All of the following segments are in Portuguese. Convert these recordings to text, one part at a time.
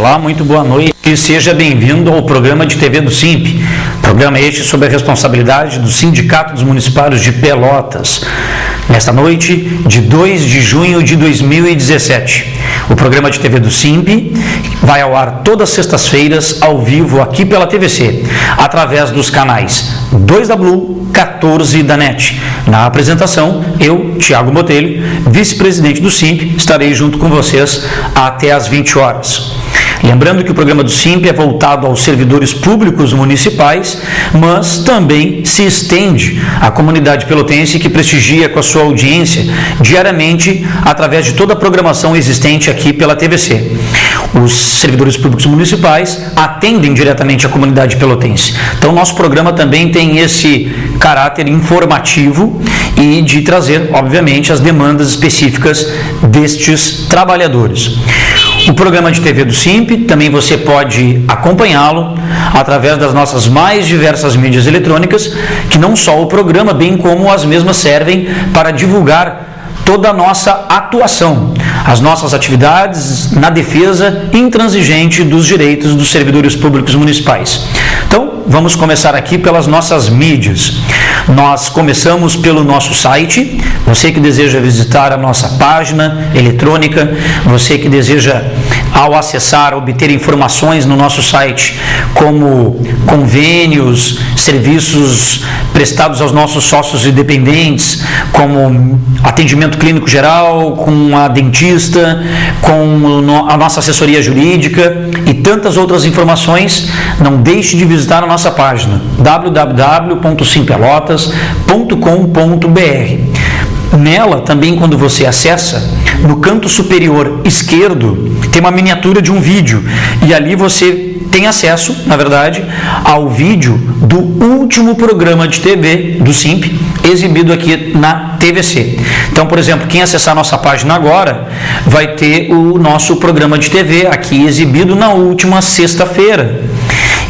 Olá, muito boa noite e seja bem-vindo ao programa de TV do SIMP. Programa este sob a responsabilidade do Sindicato dos Municipários de Pelotas. Nesta noite de 2 de junho de 2017. O programa de TV do SIMP vai ao ar todas as sextas-feiras, ao vivo, aqui pela TVC, através dos canais 2 da Blue, 14 da NET. Na apresentação, eu, Thiago Botelho, vice-presidente do SIMP, estarei junto com vocês até às 20 horas. Lembrando que o programa do SIMP é voltado aos servidores públicos municipais, mas também se estende à comunidade pelotense que prestigia com a sua audiência diariamente através de toda a programação existente aqui pela TVC. Os servidores públicos municipais atendem diretamente a comunidade pelotense. Então, nosso programa também tem esse caráter informativo e de trazer, obviamente, as demandas específicas destes trabalhadores. O programa de TV do SIMP, também você pode acompanhá-lo através das nossas mais diversas mídias eletrônicas, que não só o programa, bem como as mesmas servem para divulgar toda a nossa atuação, as nossas atividades na defesa intransigente dos direitos dos servidores públicos municipais. Então, vamos começar aqui pelas nossas mídias. Nós começamos pelo nosso site. Você que deseja visitar a nossa página eletrônica, você que deseja, ao acessar, obter informações no nosso site, como convênios, serviços prestados aos nossos sócios e dependentes, como atendimento clínico geral, com a dentista, com a nossa assessoria jurídica e tantas outras informações, não deixe de visitar a nossa página www.simpelotas.com.br. Nela, também, quando você acessa, no canto superior esquerdo, tem uma miniatura de um vídeo, e ali você tem acesso, na verdade, ao vídeo do último programa de TV do SIMP, exibido aqui na TVC. Então, por exemplo, quem acessar a nossa página agora, vai ter o nosso programa de TV aqui exibido na última sexta-feira.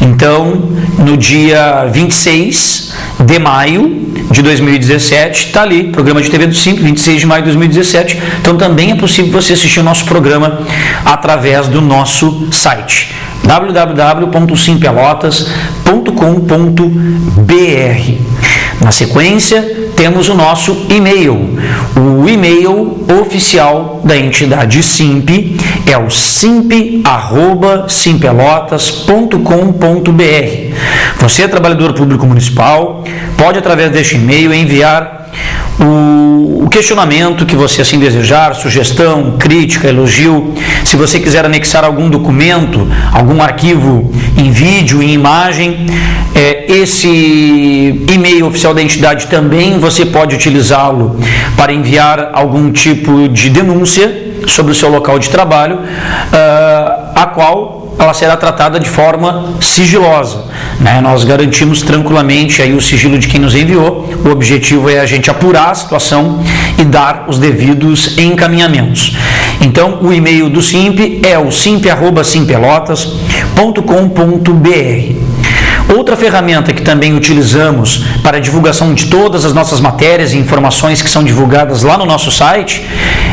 Então, no dia 26 de maio de 2017, está ali, programa de TV do SIMP, 26 de maio de 2017. Então, também é possível você assistir o nosso programa através do nosso site, www.simpelotas.com.br. Na sequência, temos o nosso e-mail. O e-mail oficial da entidade SIMP é o simp@simpelotas.com.br. Você é trabalhador público municipal, pode, através deste e-mail, enviar o questionamento que você assim desejar, sugestão, crítica, elogio. Se você quiser anexar algum documento, algum arquivo em vídeo, em imagem, esse e-mail oficial da entidade também você pode utilizá-lo para enviar algum tipo de denúncia sobre o seu local de trabalho, a qual ela será tratada de forma sigilosa, né? Nós garantimos tranquilamente aí o sigilo de quem nos enviou. O objetivo é a gente apurar a situação e dar os devidos encaminhamentos. Então, o e-mail do SIMP é o simp@simpelotas.com.br. Outra ferramenta que também utilizamos para a divulgação de todas as nossas matérias e informações que são divulgadas lá no nosso site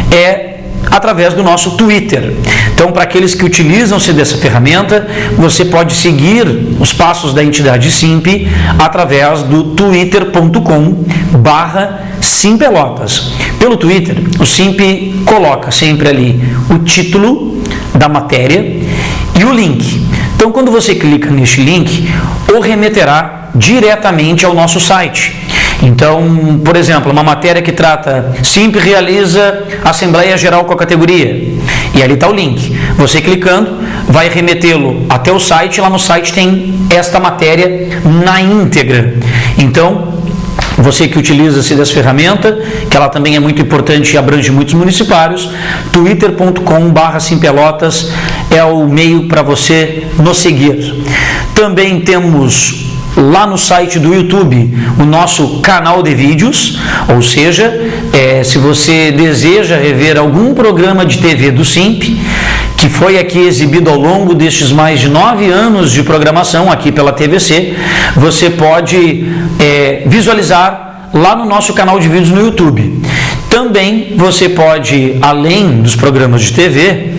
é através do nosso Twitter. Então, para aqueles que utilizam-se dessa ferramenta, você pode seguir os passos da entidade SIMP através do twitter.com/simpelotas. Pelo Twitter, o SIMP coloca sempre ali o título da matéria e o link. Então, quando você clica neste link, o remeterá diretamente ao nosso site. Então, por exemplo, uma matéria que trata SIMP realiza Assembleia Geral com a categoria, e ali está o link. Você clicando, vai remetê-lo até o site, lá no site tem esta matéria na íntegra. Então, você que utiliza-se dessa ferramenta, que ela também é muito importante e abrange muitos municipários, twitter.com/simpelotas é o meio para você nos seguir. Também temos lá no site do YouTube o nosso canal de vídeos, ou seja, se você deseja rever algum programa de TV do SIMP, que foi aqui exibido ao longo destes mais de 9 anos de programação aqui pela TVC, você pode visualizar lá no nosso canal de vídeos no YouTube. Também você pode, além dos programas de TV,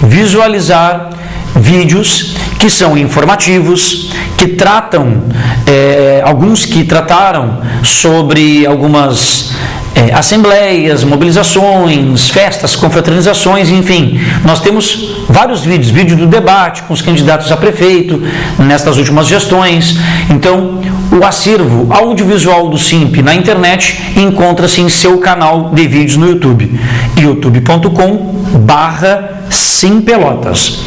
visualizar vídeos que são informativos, que tratam, alguns que trataram sobre algumas assembleias, mobilizações, festas, confraternizações, enfim. Nós temos vários vídeos do debate com os candidatos a prefeito nestas últimas gestões. Então, o acervo audiovisual do SIMP na internet encontra-se em seu canal de vídeos no YouTube, youtube.com/simpelotas.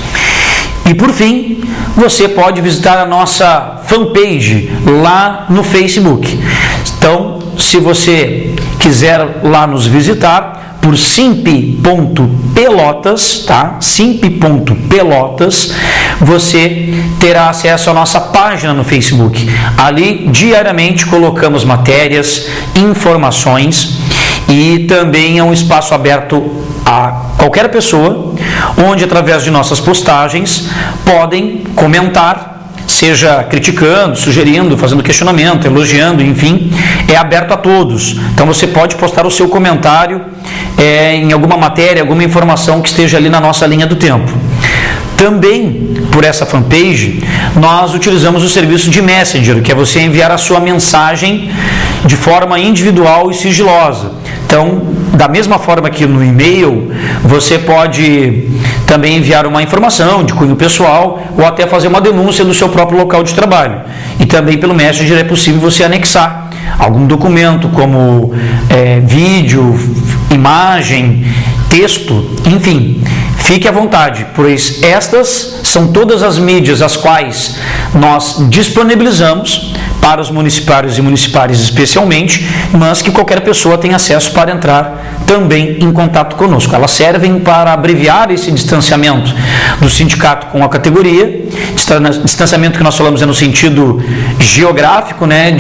E por fim, você pode visitar a nossa fanpage lá no Facebook. Então, se você quiser lá nos visitar por simp.pelotas, tá? simp.pelotas, você terá acesso à nossa página no Facebook. Ali, diariamente, colocamos matérias, informações e também é um espaço aberto a qualquer pessoa, onde através de nossas postagens podem comentar, seja criticando, sugerindo, fazendo questionamento, elogiando, enfim, é aberto a todos. Então você pode postar o seu comentário em alguma matéria, alguma informação que esteja ali na nossa linha do tempo. Também, por essa fanpage, nós utilizamos o serviço de Messenger, que é você enviar a sua mensagem de forma individual e sigilosa. Então, da mesma forma que no e-mail, você pode também enviar uma informação de cunho pessoal ou até fazer uma denúncia do seu próprio local de trabalho. E também pelo Messenger é possível você anexar algum documento como vídeo, imagem, texto, enfim. Fique à vontade, pois estas são todas as mídias as quais nós disponibilizamos para os municipários e municipárias especialmente, mas que qualquer pessoa tem acesso para entrar também em contato conosco. Elas servem para abreviar esse distanciamento do sindicato com a categoria, distanciamento que nós falamos é no sentido geográfico, né,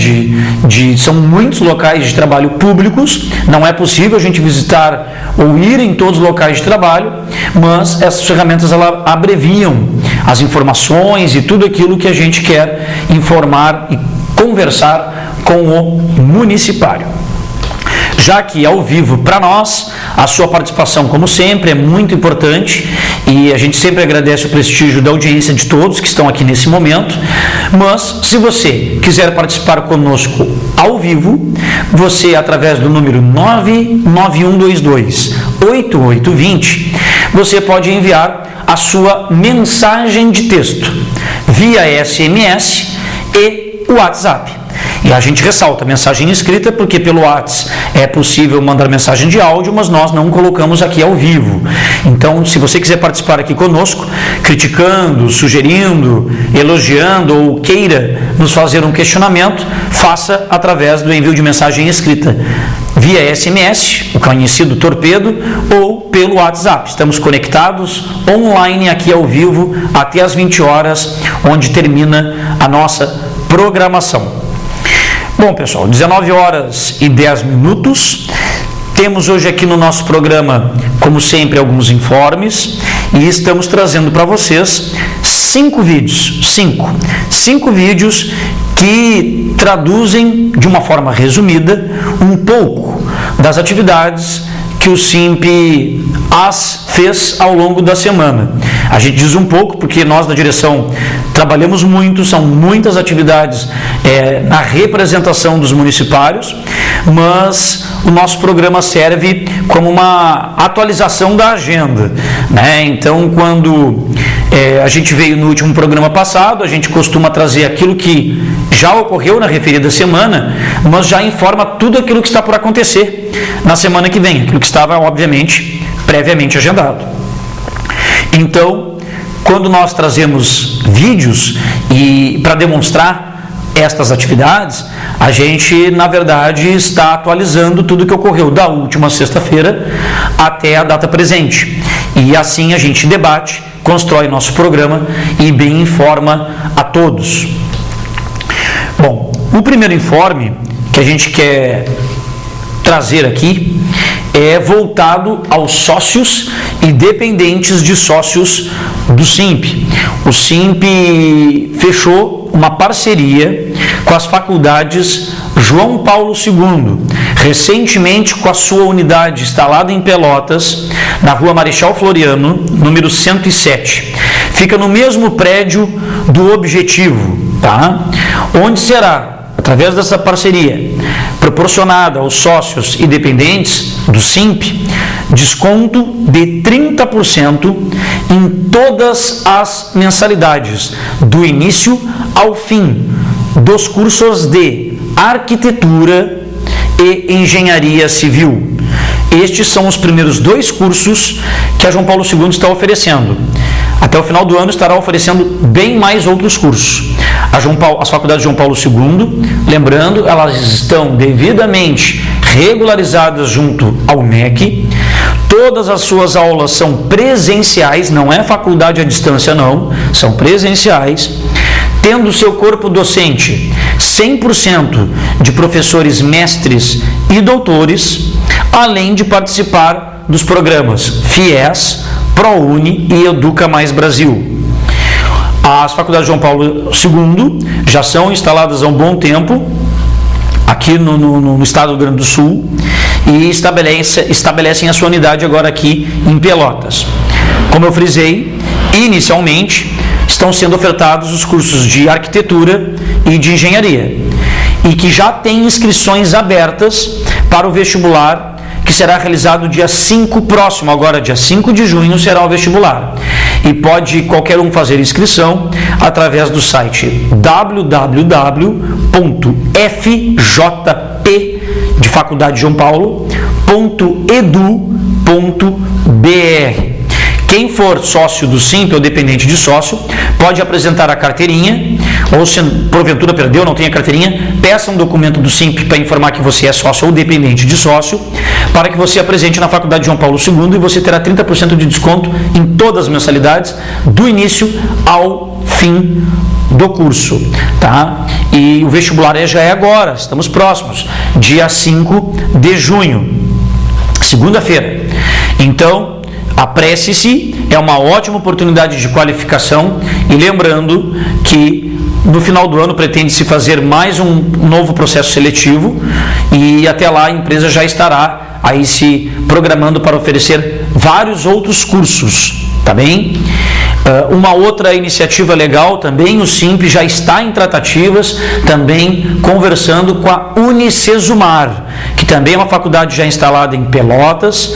são muitos locais de trabalho públicos, não é possível a gente visitar ou ir em todos os locais de trabalho, mas essas ferramentas elas abreviam as informações e tudo aquilo que a gente quer informar e conversar com o municipário. Já que ao vivo para nós, a sua participação, como sempre, é muito importante e a gente sempre agradece o prestígio da audiência de todos que estão aqui nesse momento, mas se você quiser participar conosco ao vivo, você, através do número 99122-8820, você pode enviar a sua mensagem de texto via SMS e WhatsApp. E a gente ressalta, mensagem escrita, porque pelo WhatsApp é possível mandar mensagem de áudio, mas nós não colocamos aqui ao vivo. Então, se você quiser participar aqui conosco, criticando, sugerindo, elogiando ou queira nos fazer um questionamento, faça através do envio de mensagem escrita via SMS, o conhecido torpedo, ou pelo WhatsApp. Estamos conectados online aqui ao vivo até às 20 horas, onde termina a nossa programação. Bom, pessoal, 19 horas e 10 minutos. Temos hoje aqui no nosso programa, como sempre, alguns informes e estamos trazendo para vocês 5 vídeos. 5 vídeos que traduzem, de uma forma resumida, um pouco das atividades que o SIMP fez ao longo da semana. A gente diz um pouco porque nós da direção trabalhamos muito, são muitas atividades na representação dos municipários, mas o nosso programa serve como uma atualização da agenda, né? Então, quando a gente veio no último programa passado, a gente costuma trazer aquilo que já ocorreu na referida semana, mas já informa tudo aquilo que está por acontecer na semana que vem, aquilo que estava, obviamente, previamente agendado. Então, quando nós trazemos vídeos e para demonstrar estas atividades, a gente, na verdade, está atualizando tudo que ocorreu da última sexta-feira até a data presente. E assim a gente debate, constrói nosso programa e bem informa a todos. Bom, o primeiro informe que a gente quer trazer aqui é voltado aos sócios e dependentes de sócios do SIMP. O SIMP fechou uma parceria com as faculdades João Paulo II, recentemente com a sua unidade instalada em Pelotas, na rua Marechal Floriano, número 107. fica no mesmo prédio do Objetivo, tá? Onde será, através dessa parceria, proporcionada aos sócios e dependentes do SIMP, desconto de 30% em todas as mensalidades, do início ao fim, dos cursos de Arquitetura e Engenharia Civil. Estes são os primeiros 2 cursos que a João Paulo II está oferecendo. Até o final do ano estará oferecendo bem mais outros cursos. As faculdades João Paulo II, lembrando, elas estão devidamente regularizadas junto ao MEC. Todas as suas aulas são presenciais, não é faculdade à distância não, são presenciais, tendo seu corpo docente 100% de professores mestres e doutores, além de participar dos programas FIES, ProUni e Educa Mais Brasil. As faculdades João Paulo II já são instaladas há um bom tempo aqui no estado do Rio Grande do Sul e estabelecem a sua unidade agora aqui em Pelotas. Como eu frisei, inicialmente estão sendo ofertados os cursos de Arquitetura e de Engenharia e que já tem inscrições abertas para o vestibular que será realizado dia 5 próximo, agora dia 5 de junho será o vestibular. E pode qualquer um fazer inscrição através do site www.fjp de Faculdade João Paulo.edu.br. Quem for sócio do SIMP ou dependente de sócio, pode apresentar a carteirinha, ou se porventura perdeu, não tem a carteirinha, peça um documento do SIMP para informar que você é sócio ou dependente de sócio, para que você apresente na Faculdade João Paulo II e você terá 30% de desconto em todas as mensalidades, do início ao fim do curso, tá? E o vestibular já é agora, estamos próximos, dia 5 de junho, segunda-feira. Então, apresse-se, é uma ótima oportunidade de qualificação e lembrando que no final do ano pretende-se fazer mais um novo processo seletivo e até lá a empresa já estará aí se programando para oferecer vários outros cursos, tá bem? Uma outra iniciativa legal também, o SIMP já está em tratativas, também conversando com a Unicesumar, que também é uma faculdade já instalada em Pelotas,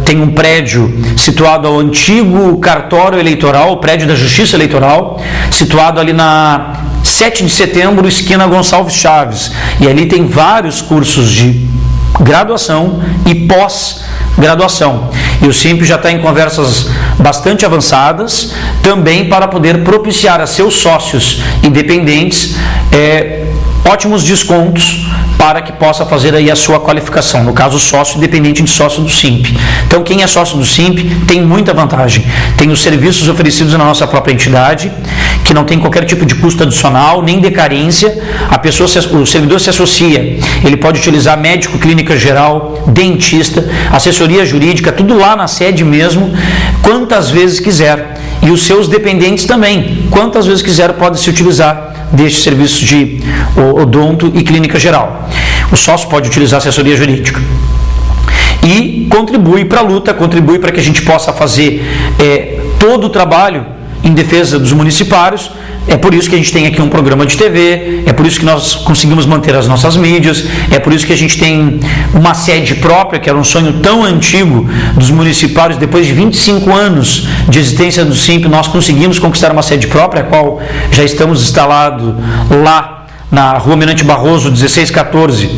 tem um prédio situado ao antigo cartório eleitoral, o prédio da Justiça Eleitoral, situado ali na 7 de setembro, esquina Gonçalves Chaves, e ali tem vários cursos de graduação e pós-graduação. E o SIMP já está em conversas bastante avançadas, também para poder propiciar a seus sócios e dependentes ótimos descontos para que possa fazer aí a sua qualificação, no caso sócio dependente de sócio do SIMP. Então quem é sócio do SIMP tem muita vantagem, tem os serviços oferecidos na nossa própria entidade, que não tem qualquer tipo de custo adicional, nem decarência, o servidor se associa, ele pode utilizar médico, clínica geral, dentista, assessoria jurídica, tudo lá na sede mesmo, quantas vezes quiser, e os seus dependentes também, quantas vezes quiser pode se utilizar deste serviço de odonto e clínica geral. O sócio pode utilizar assessoria jurídica e contribui para a luta, contribui para que a gente possa fazer todo o trabalho em defesa dos municipários. É por isso que a gente tem aqui um programa de TV, é por isso que nós conseguimos manter as nossas mídias, é por isso que a gente tem uma sede própria, que era um sonho tão antigo dos municipários. Depois de 25 anos de existência do SIMP, nós conseguimos conquistar uma sede própria, a qual já estamos instalados lá na Rua Mirante Barroso, 1614,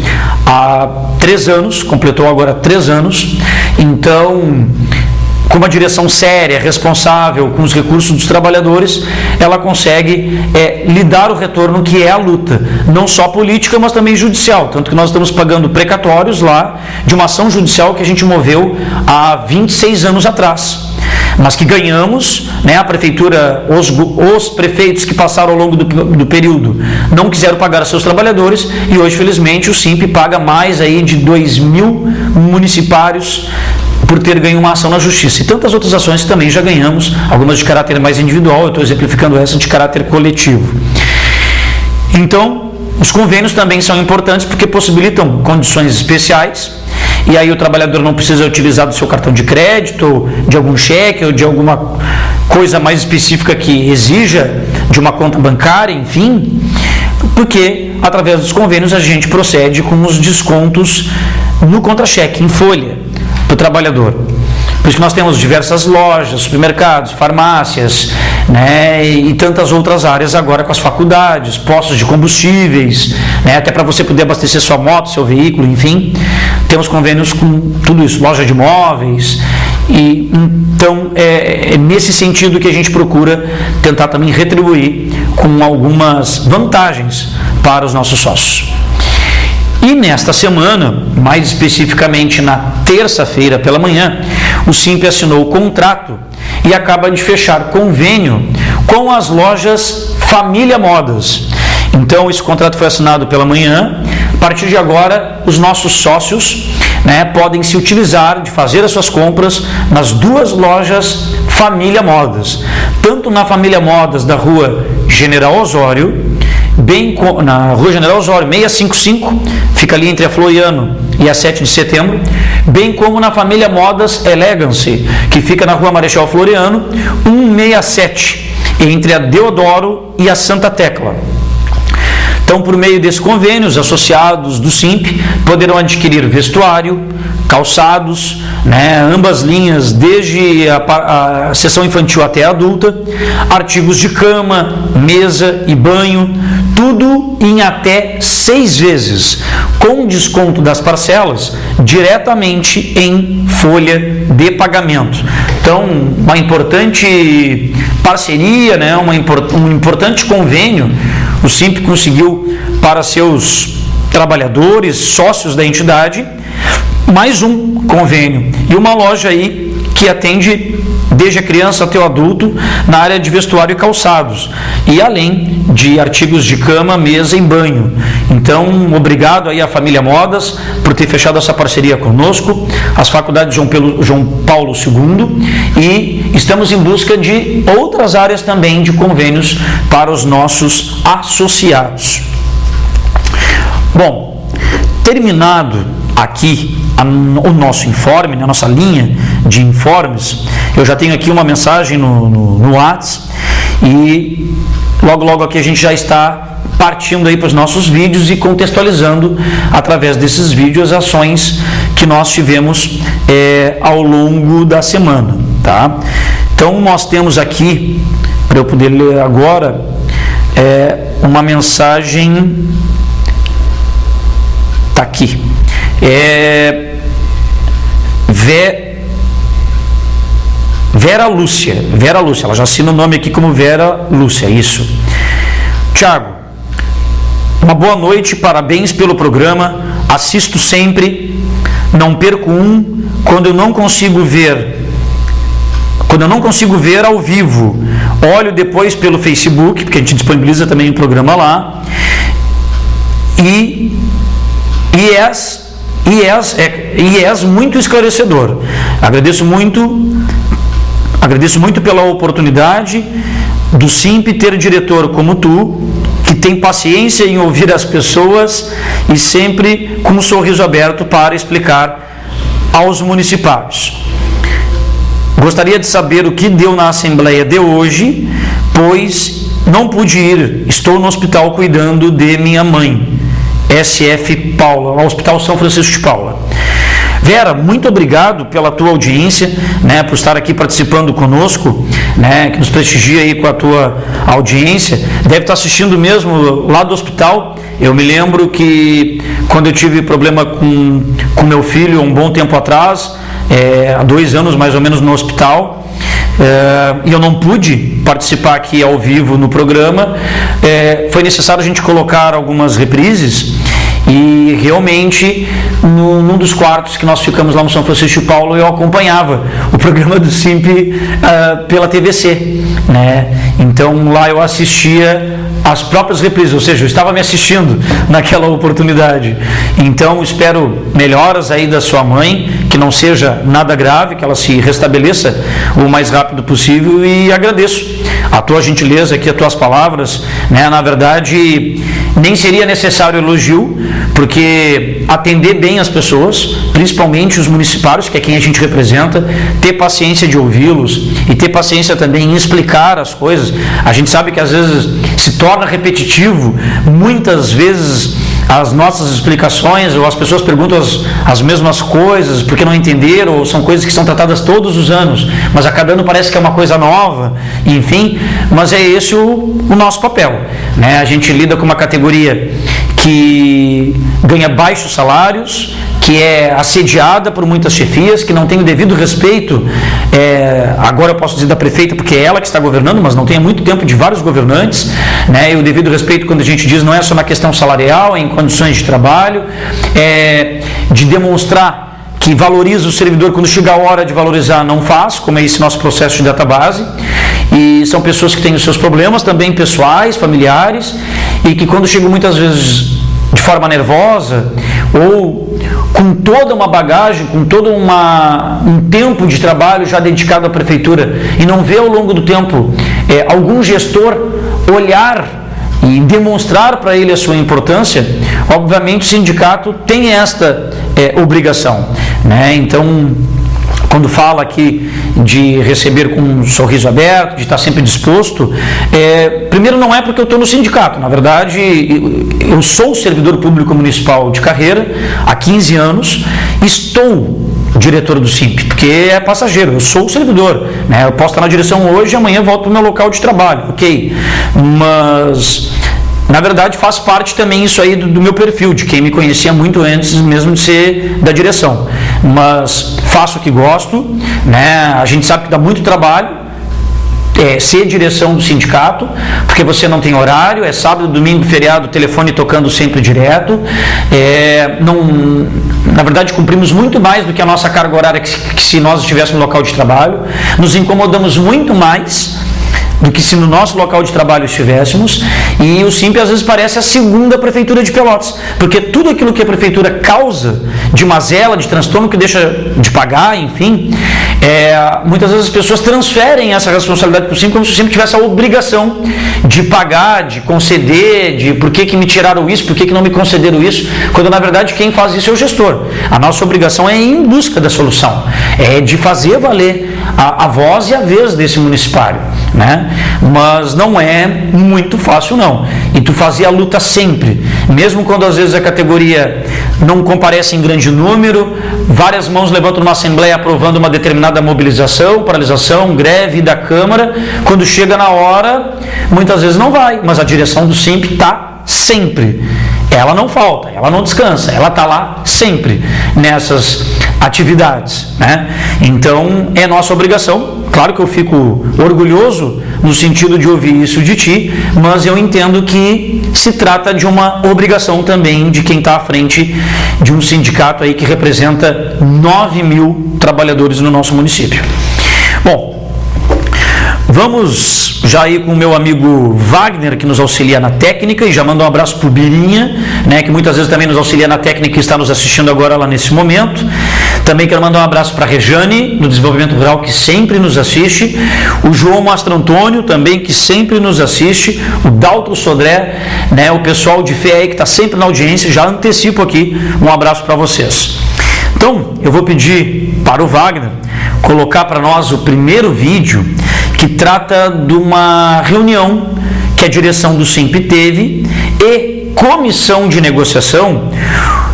há 3 anos, completou agora 3 anos. Então, com uma direção séria, responsável, com os recursos dos trabalhadores, ela consegue lhe dar o retorno que é a luta, não só política, mas também judicial, tanto que nós estamos pagando precatórios lá, de uma ação judicial que a gente moveu há 26 anos atrás, mas que ganhamos, né? A prefeitura, os prefeitos que passaram ao longo do período não quiseram pagar a seus trabalhadores, e hoje, felizmente, o SIMP paga mais aí de 2.000 municipários por ter ganho uma ação na justiça, e tantas outras ações que também já ganhamos, algumas de caráter mais individual, eu estou exemplificando essa de caráter coletivo. Então, os convênios também são importantes porque possibilitam condições especiais e aí o trabalhador não precisa utilizar do seu cartão de crédito, ou de algum cheque, ou de alguma coisa mais específica que exija de uma conta bancária, enfim, porque através dos convênios a gente procede com os descontos no contra-cheque, em folha, do trabalhador. Por isso que nós temos diversas lojas, supermercados, farmácias, né, e tantas outras áreas agora com as faculdades, postos de combustíveis, né, até para você poder abastecer sua moto, seu veículo, enfim. Temos convênios com tudo isso, loja de imóveis. E então é nesse sentido que a gente procura tentar também retribuir com algumas vantagens para os nossos sócios. E nesta semana, mais especificamente na terça-feira pela manhã, o SIMP assinou o contrato e acaba de fechar convênio com as lojas Família Modas. Então, esse contrato foi assinado pela manhã. A partir de agora, os nossos sócios, né, podem se utilizar de fazer as suas compras nas duas lojas Família Modas, tanto na Família Modas da Rua General Osório, na Rua General Osório 655, fica ali entre a Floriano e a 7 de setembro, bem como na Família Modas Elegance, que fica na Rua Marechal Floriano 167, entre a Deodoro e a Santa Tecla. Então, por meio desse convênio, os associados do SIMP poderão adquirir vestuário, calçados, né, ambas linhas, desde a seção infantil até a adulta, artigos de cama, mesa e banho, tudo em até 6 vezes, com desconto das parcelas diretamente em folha de pagamento. Então, uma importante parceria, né, um importante convênio o SIMP conseguiu para seus trabalhadores, sócios da entidade, mais um convênio e uma loja aí que atende desde a criança até o adulto na área de vestuário e calçados, e além de artigos de cama, mesa e banho. Então, obrigado aí à Família Modas por ter fechado essa parceria conosco, as faculdades João Paulo II, e estamos em busca de outras áreas também de convênios para os nossos associados. Bom, terminado aqui o nosso informe, a nossa linha de informes, eu já tenho aqui uma mensagem no WhatsApp, e logo aqui a gente já está partindo aí para os nossos vídeos e contextualizando através desses vídeos as ações que nós tivemos ao longo da semana, tá? Então nós temos aqui, para eu poder ler agora, uma mensagem, tá aqui, Vera Lúcia, ela já assina o nome aqui como Vera Lúcia, isso. Tiago, uma boa noite, parabéns pelo programa, assisto sempre, não perco quando eu não consigo ver ao vivo, olho depois pelo Facebook, porque a gente disponibiliza também o programa lá, e és muito esclarecedor. Agradeço muito pela oportunidade do SIMP ter diretor como tu, que tem paciência em ouvir as pessoas e sempre com um sorriso aberto para explicar aos municipais. Gostaria de saber o que deu na Assembleia de hoje, pois não pude ir, estou no hospital cuidando de minha mãe, SF Paula, ao Hospital São Francisco de Paula. Vera, muito obrigado pela tua audiência, né, por estar aqui participando conosco, né, que nos prestigia aí com a tua audiência. Deve estar assistindo mesmo lá do hospital. Eu me lembro que quando eu tive problema com meu filho um bom tempo atrás, há 2 anos mais ou menos no hospital, e eu não pude participar aqui ao vivo no programa, foi necessário a gente colocar algumas reprises, e realmente num dos quartos que nós ficamos lá no São Francisco de Paulo, eu acompanhava o programa do SIMP pela TVC, né? Então lá eu assistia as próprias reprises, ou seja, eu estava me assistindo naquela oportunidade. Então espero melhoras aí da sua mãe, que não seja nada grave, que ela se restabeleça o mais rápido possível, e agradeço a tua gentileza aqui, as tuas palavras, né? Na verdade, Nem seria necessário elogio, porque atender bem as pessoas, principalmente os municipários, que é quem a gente representa, ter paciência de ouvi-los e ter paciência também em explicar as coisas. A gente sabe que às vezes se torna repetitivo, muitas vezes as nossas explicações, ou as pessoas perguntam as mesmas coisas porque não entenderam, ou são coisas que são tratadas todos os anos, mas a cada ano parece que é uma coisa nova, enfim, mas é esse o nosso papel, né? A gente lida com uma categoria que ganha baixos salários, que é assediada por muitas chefias, que não tem o devido respeito, agora eu posso dizer da prefeita, porque é ela que está governando, mas não tem há muito tempo de vários governantes, né? E o devido respeito, quando a gente diz, não é só uma questão salarial, é em condições de trabalho, de demonstrar que valoriza o servidor quando chega a hora de valorizar, não faz, como é esse nosso processo de database, e são pessoas que têm os seus problemas também pessoais, familiares, e que quando chegam muitas vezes de forma nervosa, ou com toda uma bagagem, com todo um tempo de trabalho já dedicado à prefeitura, e não vê ao longo do tempo algum gestor olhar e demonstrar para ele a sua importância, obviamente o sindicato tem esta obrigação, né? Então, quando fala aqui de receber com um sorriso aberto, de estar sempre disposto, primeiro não é porque eu estou no sindicato, na verdade eu sou servidor público municipal de carreira há 15 anos, estou diretor do SIMP, porque é passageiro, eu sou o servidor, né? Eu posso estar na direção hoje e amanhã volto para o meu local de trabalho, ok, mas na verdade faz parte também isso aí do meu perfil, de quem me conhecia muito antes mesmo de ser da direção, mas faço o que gosto, né? A gente sabe que dá muito trabalho ser direção do sindicato, porque você não tem horário, é sábado, domingo, feriado, telefone tocando sempre direto, na verdade cumprimos muito mais do que a nossa carga horária que se nós estivéssemos no local de trabalho, nos incomodamos muito mais do que se no nosso local de trabalho estivéssemos, e o SIMP às vezes parece a segunda prefeitura de Pelotas, porque tudo aquilo que a prefeitura causa de mazela, de transtorno, que deixa de pagar, enfim, muitas vezes as pessoas transferem essa responsabilidade para o SIMP como se o SIMP tivesse a obrigação de pagar, de conceder, de por que me tiraram isso, por que não me concederam isso, quando na verdade quem faz isso é o gestor. A nossa obrigação é ir em busca da solução, é de fazer valer a voz e a vez desse municipário, né? Mas não é muito fácil não, e tu fazia a luta sempre, mesmo quando às vezes a categoria não comparece em grande número, várias mãos levantam numa assembleia aprovando uma determinada mobilização, paralisação, greve da Câmara, quando chega na hora, muitas vezes não vai, mas a direção do SIMP está sempre, ela não falta, ela não descansa, ela está lá sempre nessas atividades, né? Então é nossa obrigação. Claro que eu fico orgulhoso no sentido de ouvir isso de ti, mas eu entendo que se trata de uma obrigação também de quem está à frente de um sindicato aí que representa 9.000 trabalhadores no nosso município. Bom, vamos já ir com o meu amigo Wagner, que nos auxilia na técnica, e já manda um abraço para o Birinha, né, que muitas vezes também nos auxilia na técnica e está nos assistindo agora lá nesse momento. Também quero mandar um abraço para a Rejane, do Desenvolvimento Rural, que sempre nos assiste, o João Mastro Antônio, também, que sempre nos assiste, o Daltro Sodré, né, o pessoal de fé aí que está sempre na audiência. Já antecipo aqui um abraço para vocês. Então, eu vou pedir para o Wagner colocar para nós o primeiro vídeo, que trata de uma reunião que a direção do SIMP teve e comissão de negociação,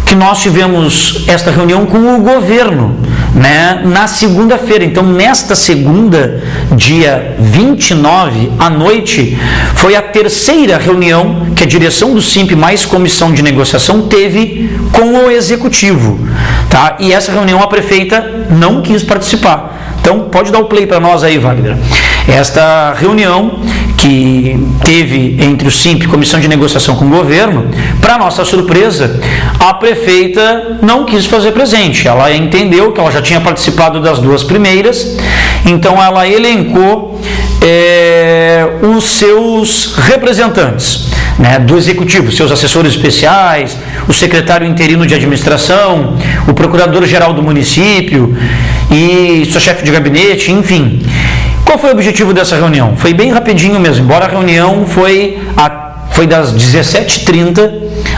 que nós tivemos esta reunião com o governo, né, na segunda-feira. Então, nesta segunda, dia 29, à noite, foi a terceira reunião que a direção do SIMP mais comissão de negociação teve com o executivo, tá? E essa reunião a prefeita não quis participar. Então, pode dar o play para nós aí, Wagner. Esta reunião que teve entre o SIMP, Comissão de Negociação com o Governo, para nossa surpresa, a prefeita não quis fazer presente. Ela entendeu que ela já tinha participado das duas primeiras, então ela elencou os seus representantes, né, do Executivo, seus assessores especiais, o secretário interino de administração, o procurador-geral do município e sua chefe de gabinete, enfim. Qual foi o objetivo dessa reunião? Foi bem rapidinho mesmo, embora a reunião foi foi das 17h30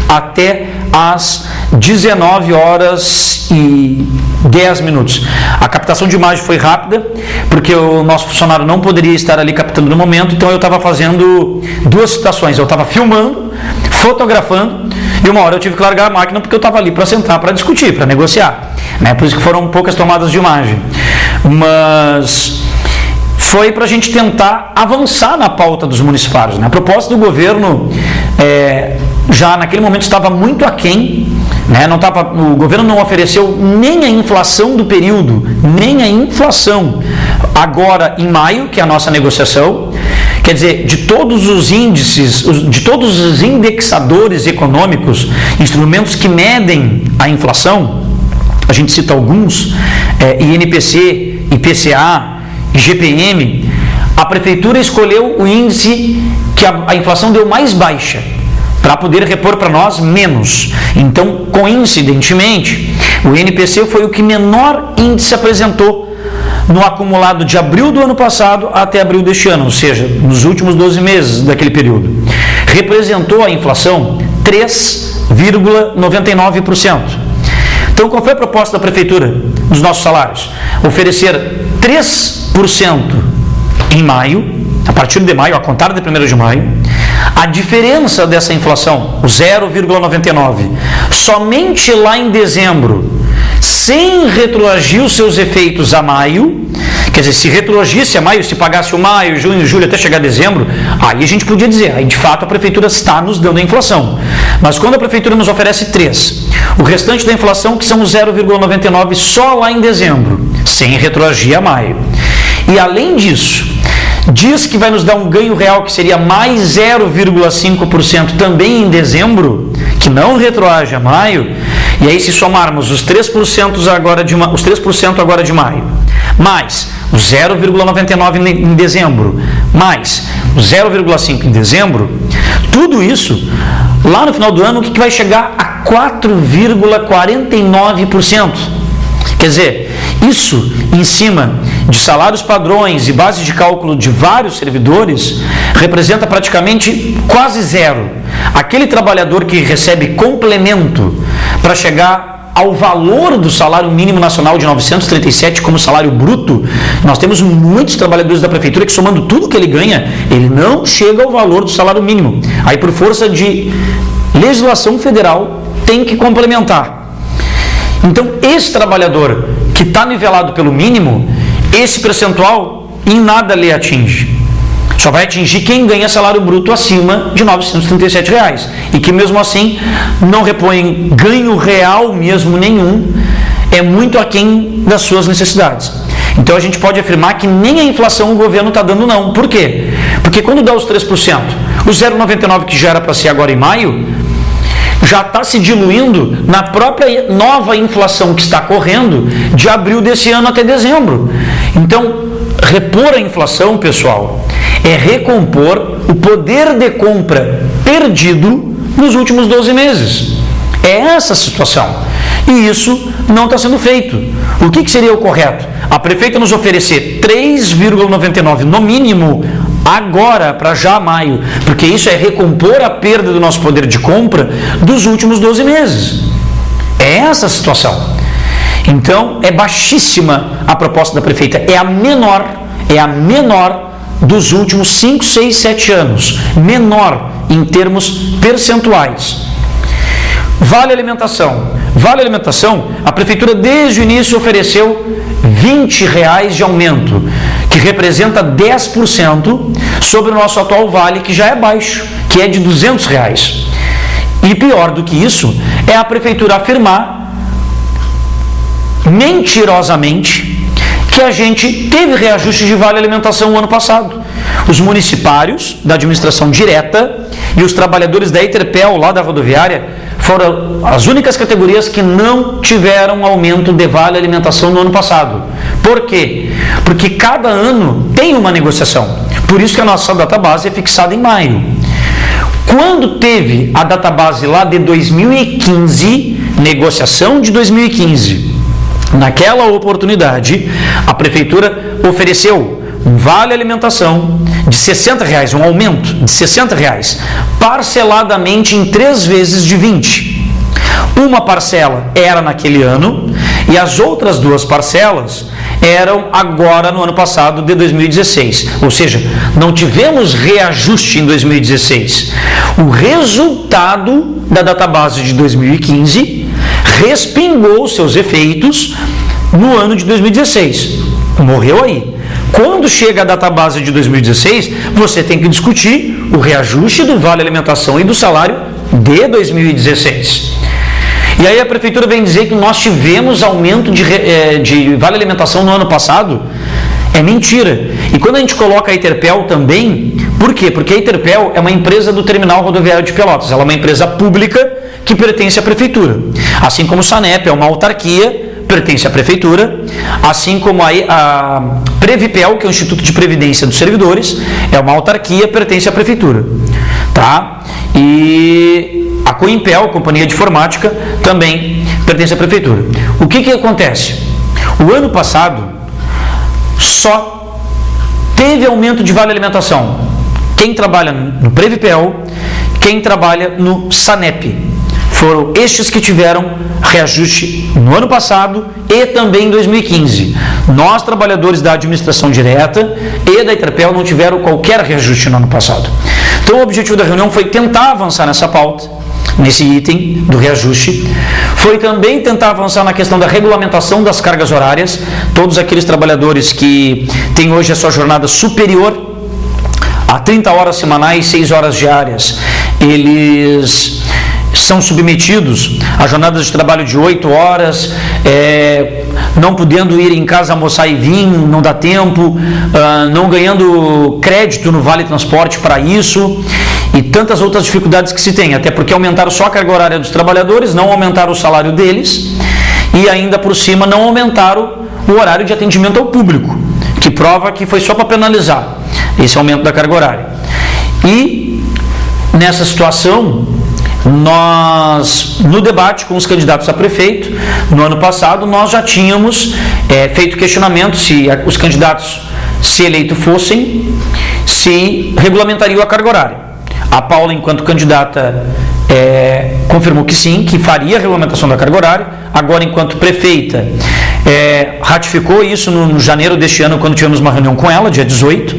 até as 19h10. A captação de imagem foi rápida, porque o nosso funcionário não poderia estar ali captando no momento, então eu estava fazendo duas situações. Eu estava filmando, fotografando, e uma hora eu tive que largar a máquina porque eu estava ali para sentar, para discutir, para negociar, né? Por isso que foram poucas tomadas de imagem. Mas foi para a gente tentar avançar na pauta dos municipários, né? A proposta do governo já naquele momento estava muito aquém, né? O governo não ofereceu nem a inflação do período, nem a inflação agora em maio, que é a nossa negociação. Quer dizer, de todos os índices, de todos os indexadores econômicos, instrumentos que medem a inflação, a gente cita alguns, INPC, IPCA, IGPM, a prefeitura escolheu o índice que a inflação deu mais baixa, para poder repor para nós menos. Então, coincidentemente, o INPC foi o que menor índice apresentou no acumulado de abril do ano passado até abril deste ano, ou seja, nos últimos 12 meses daquele período. Representou a inflação 3,99%. Então, qual foi a proposta da prefeitura nos nossos salários? Oferecer 3% em maio, a partir de maio, a contar de 1º de maio, a diferença dessa inflação, o 0,99, somente lá em dezembro, sem retroagir os seus efeitos a maio. Quer dizer, se retroagisse a maio, se pagasse o maio, junho, julho, até chegar a dezembro, aí a gente podia dizer, aí de fato a prefeitura está nos dando a inflação. Mas quando a prefeitura nos oferece 3, o restante da inflação, que são os 0,99 só lá em dezembro, sem retroagir a maio. E além disso, diz que vai nos dar um ganho real que seria mais 0,5% também em dezembro, que não retroage a maio. E aí, se somarmos os 3% agora de maio, mais o 0,99 em dezembro, mais o 0,5 em dezembro, tudo isso, lá no final do ano, o que vai chegar a 4,49%. Quer dizer, isso em cima de salários padrões e base de cálculo de vários servidores, representa praticamente quase zero. Aquele trabalhador que recebe complemento para chegar ao valor do salário mínimo nacional de 937 como salário bruto, nós temos muitos trabalhadores da prefeitura que, somando tudo que ele ganha, ele não chega ao valor do salário mínimo. Aí, por força de legislação federal, tem que complementar. Então, esse trabalhador que está nivelado pelo mínimo, esse percentual em nada lhe atinge. Só vai atingir quem ganha salário bruto acima de R$ 937 reais, e que mesmo assim não repõe ganho real mesmo nenhum, é muito aquém das suas necessidades. Então a gente pode afirmar que nem a inflação o governo está dando não. Por quê? Porque quando dá os 3%, o 0,99 que já era para ser agora em maio, já está se diluindo na própria nova inflação que está correndo de abril desse ano até dezembro. Então, repor a inflação, pessoal, é recompor o poder de compra perdido nos últimos 12 meses. É essa a situação. E isso não está sendo feito. O que seria o correto? A prefeita nos oferecer 3,99 no mínimo agora, para já maio, porque isso é recompor a perda do nosso poder de compra dos últimos 12 meses. É essa a situação. Então, é baixíssima a proposta da prefeita. É a menor dos últimos 5, 6, 7 anos. Menor em termos percentuais. Vale alimentação. Vale alimentação, a prefeitura desde o início ofereceu R$20 de aumento, que representa 10% sobre o nosso atual vale, que já é baixo, que é de R$200. E pior do que isso, é a prefeitura afirmar, mentirosamente, que a gente teve reajuste de vale alimentação no ano passado. Os municipários da administração direta e os trabalhadores da Eterpel, lá da rodoviária, foram as únicas categorias que não tiveram aumento de vale alimentação no ano passado. Por quê? Porque cada ano tem uma negociação. Por isso que a nossa database é fixada em maio. Quando teve a database lá de 2015, negociação de 2015, naquela oportunidade, a prefeitura ofereceu um vale alimentação de R$60, um aumento de R$60 parceladamente em 3 vezes de 20. Uma parcela era naquele ano e as outras 2 parcelas eram agora no ano passado de 2016. Ou seja, não tivemos reajuste em 2016. O resultado da database de 2015 respingou seus efeitos no ano de 2016. Morreu aí. Quando chega a database de 2016, você tem que discutir o reajuste do Vale Alimentação e do salário de 2016. E aí a prefeitura vem dizer que nós tivemos aumento de Vale Alimentação no ano passado. É mentira. E quando a gente coloca a Interpel também, por quê? Porque a Interpel é uma empresa do Terminal Rodoviário de Pelotas. Ela é uma empresa pública que pertence à prefeitura. Assim como o SANEP é uma autarquia, pertence à prefeitura, assim como a Previpel, que é o Instituto de Previdência dos Servidores, é uma autarquia, pertence à prefeitura, tá? E a Coimpel, Companhia de Informática, também pertence à prefeitura. O que acontece? O ano passado só teve aumento de Vale Alimentação quem trabalha no Previpel, quem trabalha no SANEP. Foram estes que tiveram reajuste no ano passado e também em 2015. Nós, trabalhadores da administração direta e da Interpel, não tiveram qualquer reajuste no ano passado. Então, o objetivo da reunião foi tentar avançar nessa pauta, nesse item do reajuste. Foi também tentar avançar na questão da regulamentação das cargas horárias. Todos aqueles trabalhadores que têm hoje a sua jornada superior a 30 horas semanais, 6 horas diárias, eles são submetidos a jornadas de trabalho de 8 horas, não podendo ir em casa almoçar e vir, não dá tempo, não ganhando crédito no Vale Transporte para isso, e tantas outras dificuldades que se tem, até porque aumentaram só a carga horária dos trabalhadores, não aumentaram o salário deles, e ainda por cima não aumentaram o horário de atendimento ao público, que prova que foi só para penalizar esse aumento da carga horária. E nessa situação, nós, no debate com os candidatos a prefeito, no ano passado, nós já tínhamos feito questionamento se os candidatos, se eleitos fossem, se regulamentariam a carga horária. A Paula, enquanto candidata, confirmou que sim, que faria a regulamentação da carga horária. Agora, enquanto prefeita, ratificou isso no janeiro deste ano, quando tivemos uma reunião com ela, dia 18,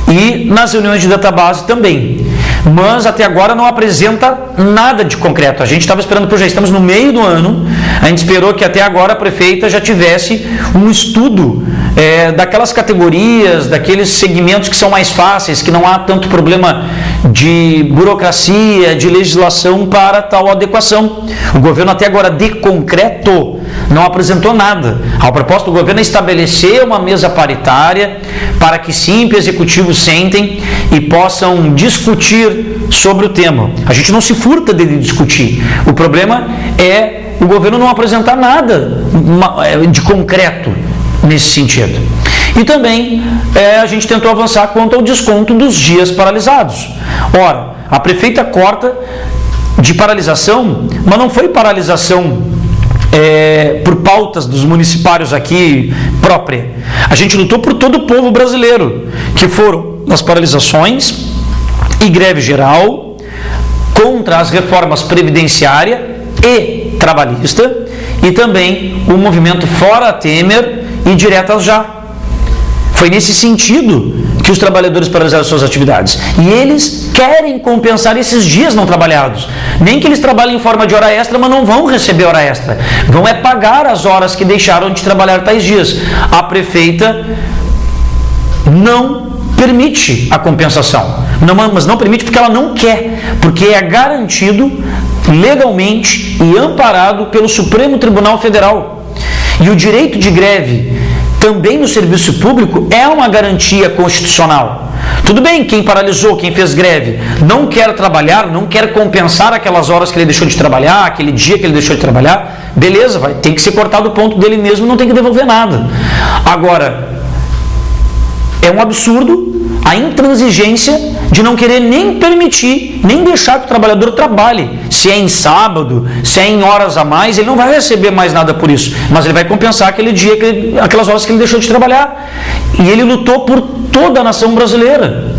e nas reuniões de database também. Mas até agora não apresenta nada de concreto. A gente estava esperando, já estamos no meio do ano, a gente esperou que até agora a prefeita já tivesse um estudo daquelas categorias, daqueles segmentos que são mais fáceis, que não há tanto problema de burocracia, de legislação para tal adequação. O governo até agora, de concreto, não apresentou nada. A proposta do governo é estabelecer uma mesa paritária para que SINP e executivos sentem e possam discutir sobre o tema. A gente não se furta de discutir. O problema é o governo não apresentar nada de concreto nesse sentido. E também a gente tentou avançar quanto ao desconto dos dias paralisados. Ora, a prefeita corta de paralisação, mas não foi paralisação por pautas dos municipários aqui própria. A gente lutou por todo o povo brasileiro, que foram as paralisações e greve geral contra as reformas previdenciária e trabalhista, e também o movimento Fora Temer e Diretas Já. Foi nesse sentido que os trabalhadores paralisaram suas atividades. E eles querem compensar esses dias não trabalhados. Nem que eles trabalhem em forma de hora extra, mas não vão receber hora extra. Vão pagar as horas que deixaram de trabalhar tais dias. A prefeita não permite a compensação. Mas não permite porque ela não quer. Porque é garantido legalmente e amparado pelo Supremo Tribunal Federal. E o direito de greve também no serviço público é uma garantia constitucional. Tudo bem, quem paralisou, quem fez greve, não quer trabalhar, não quer compensar aquelas horas que ele deixou de trabalhar, aquele dia que ele deixou de trabalhar, beleza, tem que ser cortado o ponto dele mesmo, não tem que devolver nada. Agora, é um absurdo a intransigência de não querer nem permitir, nem deixar que o trabalhador trabalhe. Se é em sábado, se é em horas a mais, ele não vai receber mais nada por isso, mas ele vai compensar aquele dia, aquelas horas que ele deixou de trabalhar. E ele lutou por toda a nação brasileira.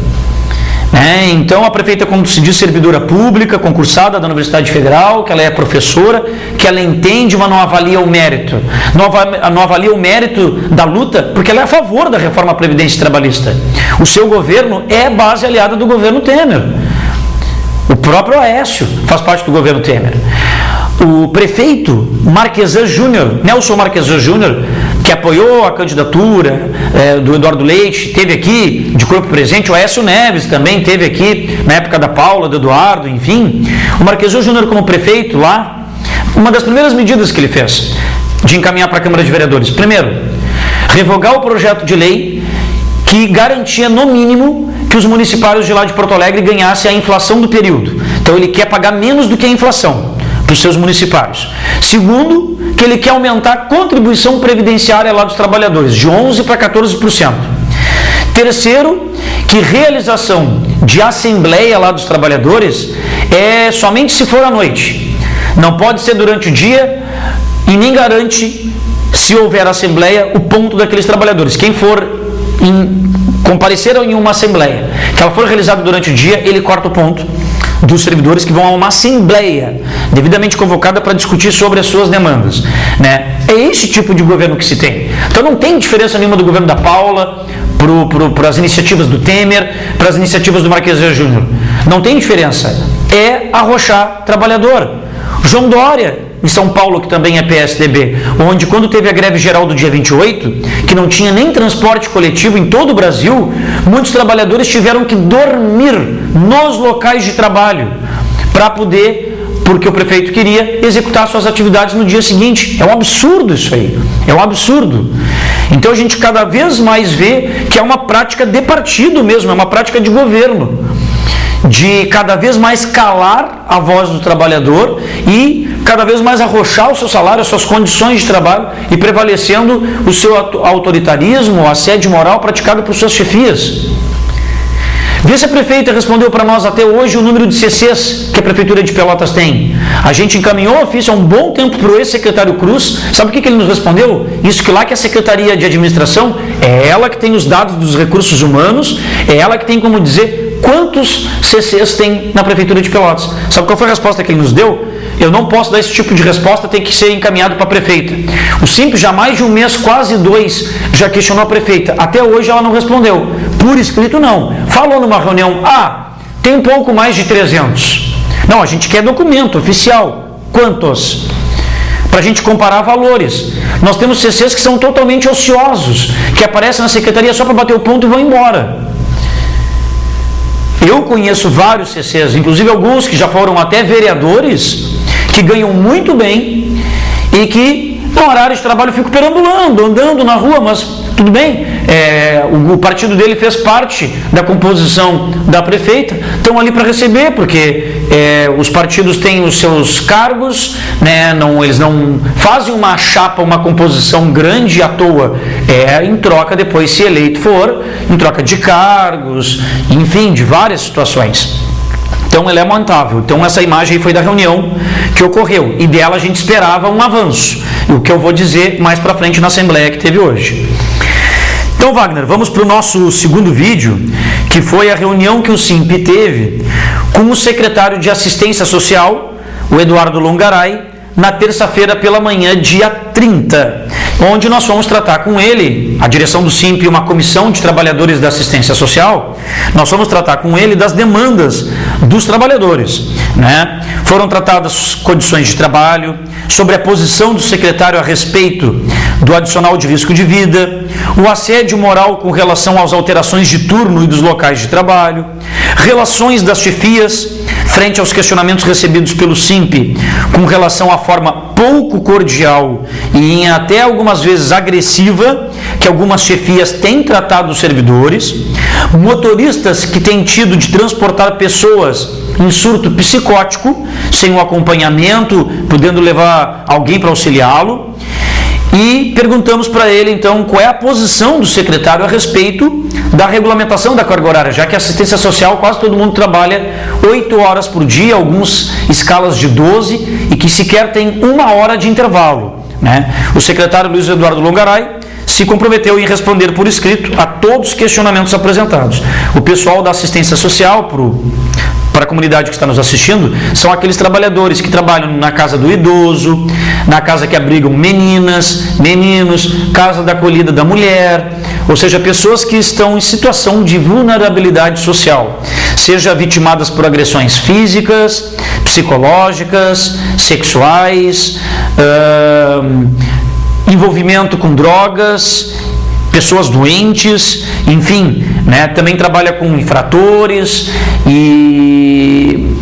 Então a prefeita, como se diz, servidora pública, concursada da Universidade Federal, que ela é professora, que ela entende, mas não avalia o mérito. Não avalia o mérito da luta, porque ela é a favor da reforma previdência trabalhista. O seu governo é base aliada do governo Temer. O próprio Aécio faz parte do governo Temer. O prefeito Marquesan Júnior, Nelson Marquesan Júnior, que apoiou a candidatura do Eduardo Leite, teve aqui de corpo presente. O Aécio Neves também teve aqui na época da Paula, do Eduardo, enfim. O Marquesan Júnior, como prefeito lá, uma das primeiras medidas que ele fez de encaminhar para a Câmara de Vereadores, primeiro, revogar o projeto de lei que garantia, no mínimo, que os municipários de lá de Porto Alegre ganhassem a inflação do período. Então ele quer pagar menos do que a inflação para os seus municipários. Segundo, que ele quer aumentar a contribuição previdenciária lá dos trabalhadores, de 11% para 14%. Terceiro, que realização de assembleia lá dos trabalhadores é somente se for à noite. Não pode ser durante o dia e nem garante, se houver assembleia, o ponto daqueles trabalhadores. Quem for comparecer em uma assembleia, que ela for realizada durante o dia, ele corta o ponto dos servidores que vão a uma assembleia devidamente convocada para discutir sobre as suas demandas, É esse tipo de governo que se tem. Então não tem diferença nenhuma do governo da Paula para as iniciativas do Temer, para as iniciativas do Marquesan Júnior. Não tem diferença. É arrochar trabalhador. João Dória, em São Paulo, que também é PSDB, onde quando teve a greve geral do dia 28, que não tinha nem transporte coletivo em todo o Brasil, muitos trabalhadores tiveram que dormir nos locais de trabalho para poder, porque o prefeito queria, executar suas atividades no dia seguinte. É um absurdo isso aí, é um absurdo. Então a gente cada vez mais vê que é uma prática de partido mesmo, é uma prática de governo, de cada vez mais calar a voz do trabalhador e cada vez mais arrochar o seu salário, as suas condições de trabalho e prevalecendo o seu autoritarismo, o assédio moral praticado por suas chefias. Vice-prefeita respondeu para nós até hoje o número de CCs que a Prefeitura de Pelotas tem. A gente encaminhou o ofício há um bom tempo para o ex-secretário Cruz. Sabe o que ele nos respondeu? Isso que lá que a Secretaria de Administração é ela que tem os dados dos recursos humanos, é ela que tem como dizer quantos CCs tem na Prefeitura de Pelotas. Sabe qual foi a resposta que ele nos deu? Eu não posso dar esse tipo de resposta, tem que ser encaminhado para a prefeita. O Simp já há mais de um mês, quase 2, já questionou a prefeita. Até hoje ela não respondeu. Por escrito não. Falou numa reunião, tem um pouco mais de 300. Não, a gente quer documento oficial. Quantos? Para a gente comparar valores. Nós temos CCs que são totalmente ociosos, que aparecem na secretaria só para bater o ponto e vão embora. Eu conheço vários CCs, inclusive alguns que já foram até vereadores, que ganham muito bem e que no horário de trabalho ficam perambulando, andando na rua, mas tudo bem, o partido dele fez parte da composição da prefeita, estão ali para receber, porque os partidos têm os seus cargos, eles não fazem uma chapa, uma composição grande à toa, em troca depois, se eleito for, em troca de cargos, enfim, de várias situações. Então ele é lamentável. Então essa imagem foi da reunião que ocorreu e dela a gente esperava um avanço, o que eu vou dizer mais para frente na Assembleia que teve hoje. Então, Wagner, vamos para o nosso segundo vídeo, que foi a reunião que o Simp teve com o secretário de Assistência Social, o Eduardo Longaray, na terça-feira pela manhã, dia 30, onde nós fomos tratar com ele, a direção do Simp e uma comissão de trabalhadores da assistência social, nós fomos tratar com ele das demandas dos trabalhadores, Foram tratadas condições de trabalho, sobre a posição do secretário a respeito do adicional de risco de vida, o assédio moral com relação às alterações de turno e dos locais de trabalho, relações das chefias frente aos questionamentos recebidos pelo Simp com relação à forma pouco cordial e até algumas vezes agressiva que algumas chefias têm tratado os servidores, motoristas que têm tido de transportar pessoas em surto psicótico, sem um acompanhamento, podendo levar alguém para auxiliá-lo. E perguntamos para ele, então, qual é a posição do secretário a respeito da regulamentação da carga horária, já que a assistência social quase todo mundo trabalha 8 horas por dia, alguns escalas de 12, e que sequer tem 1 hora de intervalo. O secretário Luiz Eduardo Longaray se se comprometeu em responder por escrito a todos os questionamentos apresentados. O pessoal da assistência social para a comunidade que está nos assistindo, são aqueles trabalhadores que trabalham na casa do idoso, na casa que abrigam meninas, meninos, casa da acolhida da mulher, ou seja, pessoas que estão em situação de vulnerabilidade social, seja vitimadas por agressões físicas, psicológicas, sexuais, envolvimento com drogas, pessoas doentes, enfim, né? Também trabalha com infratores e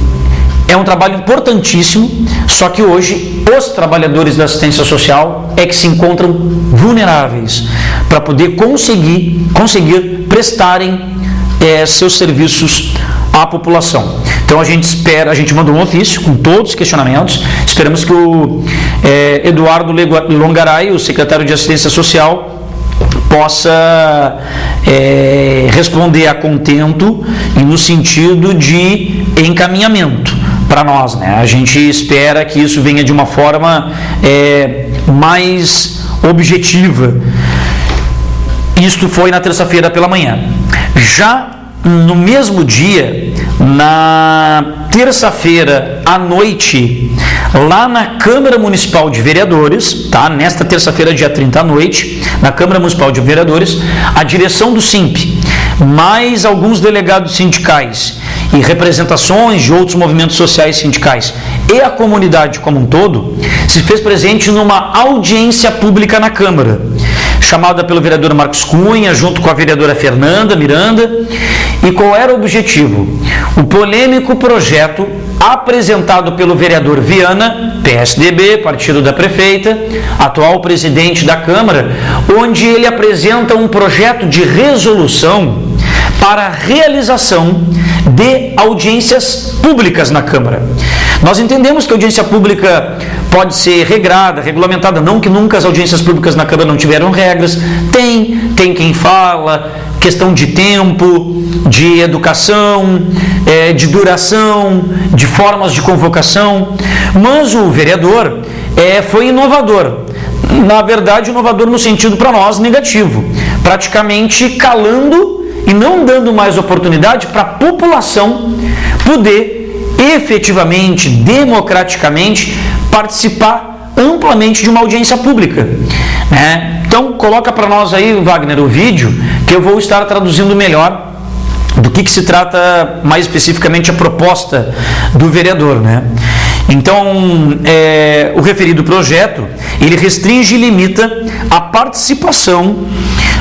é um trabalho importantíssimo, só que hoje os trabalhadores da assistência social é que se encontram vulneráveis para poder conseguir prestarem seus serviços à população. Então a gente mandou um ofício com todos os questionamentos, esperamos que o Eduardo Longaray, o secretário de assistência social, possa responder a contento e no sentido de encaminhamento para nós, né? A gente espera que isso venha de uma forma mais objetiva. Isto foi na terça-feira pela manhã. Já no mesmo dia, na terça-feira à noite, lá na Câmara Municipal de Vereadores, tá? Nesta terça-feira, dia 30 à noite, na Câmara Municipal de Vereadores, a direção do SIMP, mais alguns delegados sindicais e representações de outros movimentos sociais sindicais e a comunidade como um todo, se fez presente numa audiência pública na Câmara, chamada pelo vereador Marcos Cunha, junto com a vereadora Fernanda Miranda. E qual era o objetivo? O polêmico projeto apresentado pelo vereador Viana, PSDB, partido da prefeita, atual presidente da Câmara, onde ele apresenta um projeto de resolução para a realização de audiências públicas na Câmara. Nós entendemos que a audiência pública pode ser regrada, regulamentada, não que nunca as audiências públicas na Câmara não tiveram regras, tem quem fala, questão de tempo, de educação, de duração, de formas de convocação, mas o vereador foi inovador. Na verdade, inovador no sentido para nós negativo, praticamente calando e não dando mais oportunidade para a população poder efetivamente, democraticamente, participar amplamente de uma audiência pública, né? Então, coloca para nós aí, Wagner, o vídeo, que eu vou estar traduzindo melhor do que se trata mais especificamente a proposta do vereador, né? Então, o referido projeto, ele restringe e limita a participação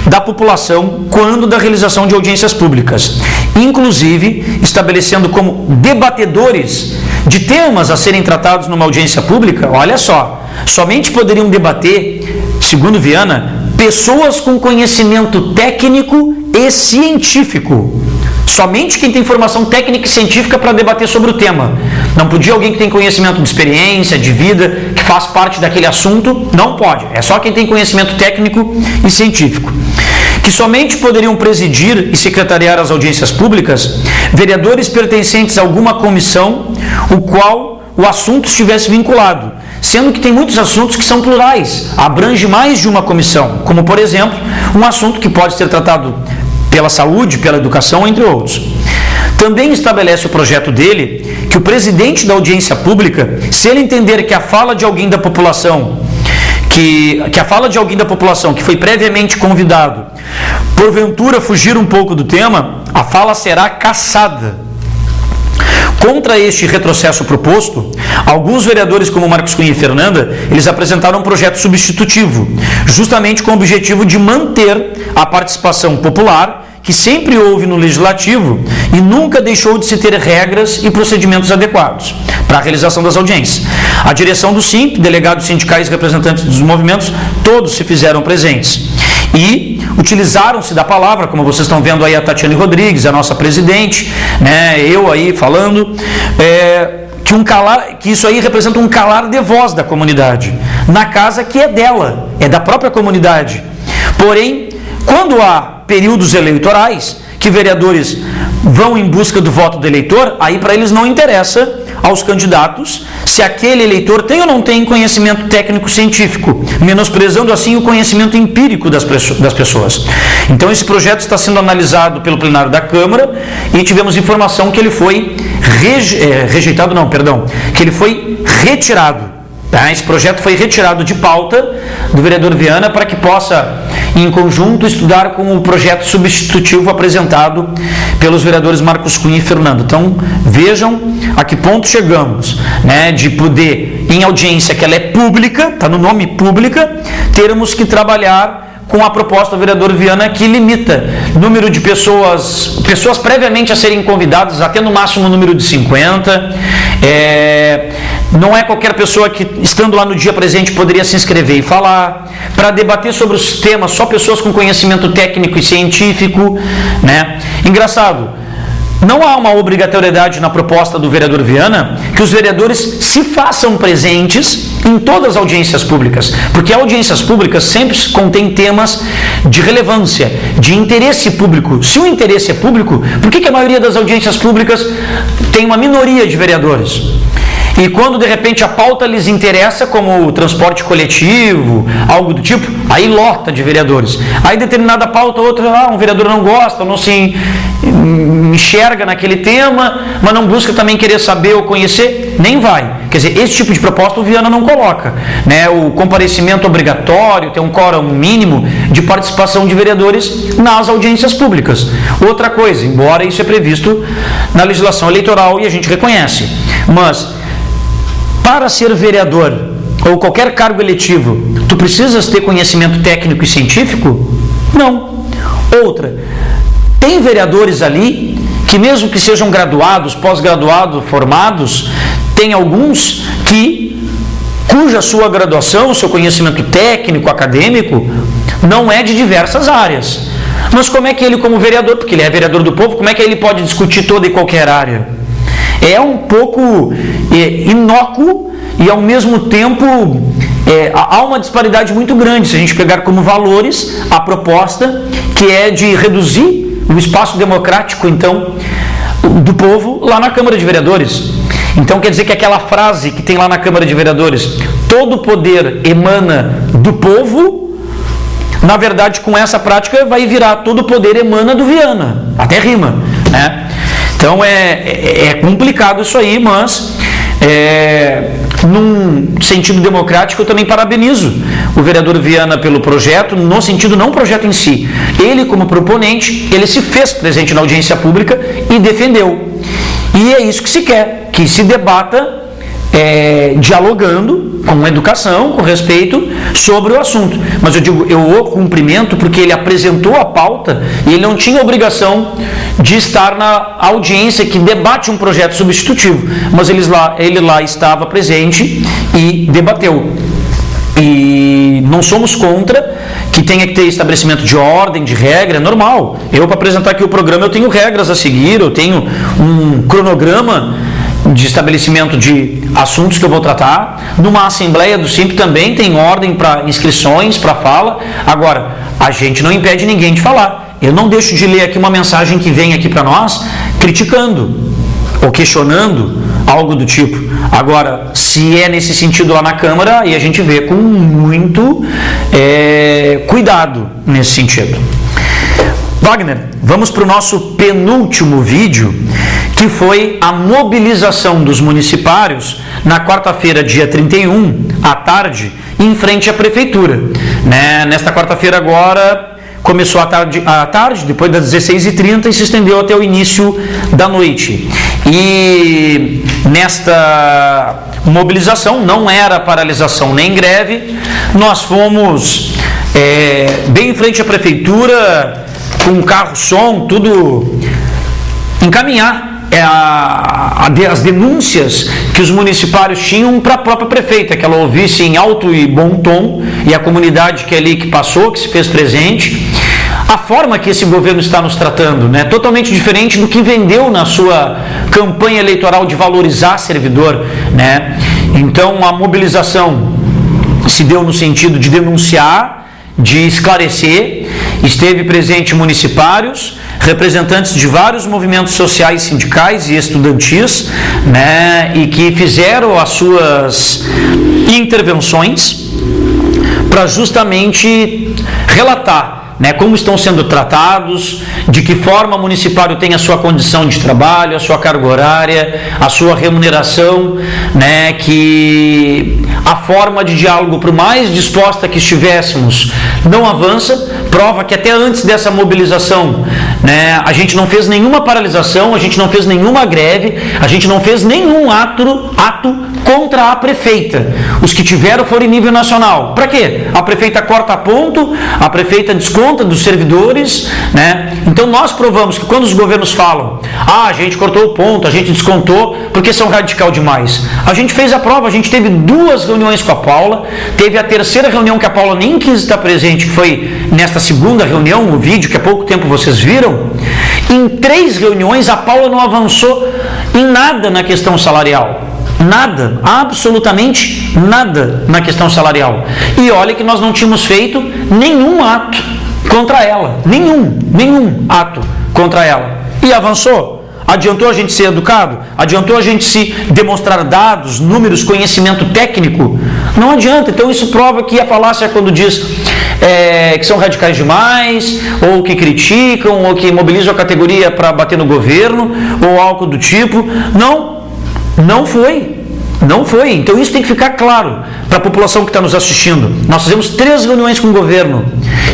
da população quando da realização de audiências públicas, inclusive estabelecendo como debatedores de temas a serem tratados numa audiência pública, olha só, somente poderiam debater, segundo Viana, pessoas com conhecimento técnico e científico. Somente quem tem formação técnica e científica para debater sobre o tema. Não podia alguém que tem conhecimento de experiência, de vida, que faz parte daquele assunto, não pode. É só quem tem conhecimento técnico e científico. Que somente poderiam presidir e secretariar as audiências públicas vereadores pertencentes a alguma comissão, o qual o assunto estivesse vinculado, sendo que tem muitos assuntos que são plurais, abrange mais de uma comissão, como, por exemplo, um assunto que pode ser tratado pela saúde, pela educação, entre outros. Também estabelece o projeto dele que o presidente da audiência pública, se ele entender que a fala de alguém da população, que foi previamente convidado, porventura fugir um pouco do tema, a fala será cassada. Contra este retrocesso proposto, alguns vereadores como Marcos Cunha e Fernanda, eles apresentaram um projeto substitutivo, justamente com o objetivo de manter a participação popular, que sempre houve no Legislativo e nunca deixou de se ter regras e procedimentos adequados para a realização das audiências. A direção do SIMP, delegados sindicais e representantes dos movimentos, todos se fizeram presentes. E utilizaram-se da palavra, como vocês estão vendo aí a Tatiane Rodrigues, a nossa presidente, né, eu aí falando, que isso aí representa um calar de voz da comunidade, na casa que é dela, é da própria comunidade. Porém, quando há períodos eleitorais, que vereadores vão em busca do voto do eleitor, aí para eles não interessa aos candidatos se aquele eleitor tem ou não tem conhecimento técnico-científico, menosprezando assim o conhecimento empírico das pessoas. Então esse projeto está sendo analisado pelo plenário da Câmara e tivemos informação que ele foi que ele foi retirado. Tá? Esse projeto foi retirado de pauta do vereador Viana para que possa, em conjunto, estudar com o projeto substitutivo apresentado pelos vereadores Marcos Cunha e Fernando. Então, vejam a que ponto chegamos, né, de poder, em audiência que ela é pública, está no nome pública, termos que trabalhar com a proposta do vereador Viana, que limita o número de pessoas previamente a serem convidadas, até no máximo o número de 50. Não é qualquer pessoa que, estando lá no dia presente, poderia se inscrever e falar. Para debater sobre os temas, só pessoas com conhecimento técnico e científico, né? Engraçado, não há uma obrigatoriedade na proposta do vereador Viana que os vereadores se façam presentes em todas as audiências públicas, porque audiências públicas sempre contêm temas de relevância, de interesse público. Se o interesse é público, por que a maioria das audiências públicas tem uma minoria de vereadores? E quando de repente a pauta lhes interessa, como o transporte coletivo, algo do tipo, aí lota de vereadores. Aí determinada pauta, outra, um vereador não gosta, não se enxerga naquele tema, mas não busca também querer saber ou conhecer, nem vai. Quer dizer, esse tipo de proposta o Viana não coloca, né? O comparecimento obrigatório, tem um quórum mínimo de participação de vereadores nas audiências públicas. Outra coisa, embora isso é previsto na legislação eleitoral e a gente reconhece, mas para ser vereador ou qualquer cargo eletivo, tu precisas ter conhecimento técnico e científico? Não. Outra, tem vereadores ali que mesmo que sejam graduados, pós-graduados, formados, tem alguns cuja sua graduação, seu conhecimento técnico, acadêmico, não é de diversas áreas. Mas como é que ele, como vereador, porque ele é vereador do povo, como é que ele pode discutir toda e qualquer área? É um pouco inócuo e, ao mesmo tempo, há uma disparidade muito grande se a gente pegar como valores a proposta que é de reduzir o espaço democrático, então, do povo lá na Câmara de Vereadores. Então, quer dizer que aquela frase que tem lá na Câmara de Vereadores, todo poder emana do povo, na verdade, com essa prática vai virar todo poder emana do Viana. Até rima, né? Então é complicado isso aí, mas num sentido democrático eu também parabenizo o vereador Viana pelo projeto, no sentido não o projeto em si. Ele, como proponente, ele se fez presente na audiência pública e defendeu. E é isso que se quer, que se debata dialogando com educação, com respeito sobre o assunto. Mas eu digo, eu o cumprimento porque ele apresentou a pauta e ele não tinha obrigação de estar na audiência que debate um projeto substitutivo, mas ele lá estava presente e debateu. E não somos contra que tenha que ter estabelecimento de ordem, de regra, é normal. Eu, para apresentar aqui o programa, eu tenho regras a seguir, eu tenho um cronograma de estabelecimento de assuntos que eu vou tratar. Numa assembleia do SIMP também tem ordem para inscrições, para fala. Agora, a gente não impede ninguém de falar. Eu não deixo de ler aqui uma mensagem que vem aqui para nós, criticando ou questionando algo do tipo. Agora, se é nesse sentido lá na Câmara, aí a gente vê com muito cuidado nesse sentido. Wagner, vamos para o nosso penúltimo vídeo, que foi a mobilização dos municipários na quarta-feira, dia 31, à tarde, em frente à prefeitura. Nesta quarta-feira agora, começou à tarde, depois das 16h30 e se estendeu até o início da noite. E nesta mobilização, não era paralisação nem greve, nós fomos bem em frente à prefeitura, com carro-som, tudo, encaminhar as denúncias que os municipários tinham para a própria prefeita, que ela ouvisse em alto e bom tom, e a comunidade que ali que passou, que se fez presente, a forma que esse governo está nos tratando, totalmente diferente do que vendeu na sua campanha eleitoral de valorizar servidor, Então a mobilização se deu no sentido de denunciar, de esclarecer, esteve presente municipários, representantes de vários movimentos sociais, sindicais e estudantis, né, e que fizeram as suas intervenções para justamente relatar, né, como estão sendo tratados, de que forma o municipário tem a sua condição de trabalho, a sua carga horária, a sua remuneração, né, que a forma de diálogo, por mais disposta que estivéssemos, não avança. Prova que até antes dessa mobilização, né, a gente não fez nenhuma paralisação, a gente não fez nenhuma greve, a gente não fez nenhum ato contra a prefeita. Os que tiveram foram em nível nacional. Para quê? A prefeita corta ponto, a prefeita desconta dos servidores, né? Então nós provamos que quando os governos falam, a gente cortou o ponto, a gente descontou, porque são radical demais. A gente fez a prova, a gente teve 2 reuniões com a Paula, teve a terceira reunião que a Paula nem quis estar presente, que foi nesta segunda reunião, o vídeo que há pouco tempo vocês viram. Em 3 reuniões a Paula não avançou em nada na questão salarial. Nada, absolutamente nada na questão salarial. E olha que nós não tínhamos feito nenhum ato contra ela. Nenhum ato contra ela. E avançou. Adiantou a gente ser educado? Adiantou a gente se demonstrar dados, números, conhecimento técnico? Não adianta. Então isso prova que a falácia quando diz que são radicais demais, ou que criticam, ou que mobilizam a categoria para bater no governo, ou algo do tipo. Não foi. Então isso tem que ficar claro para a população que está nos assistindo. Nós fizemos 3 reuniões com o governo.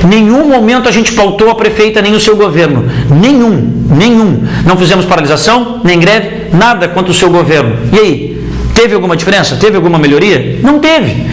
Em nenhum momento a gente pautou a prefeita nem o seu governo. Nenhum. Não fizemos paralisação, nem greve, nada contra o seu governo. E aí? Teve alguma diferença? Teve alguma melhoria? Não teve.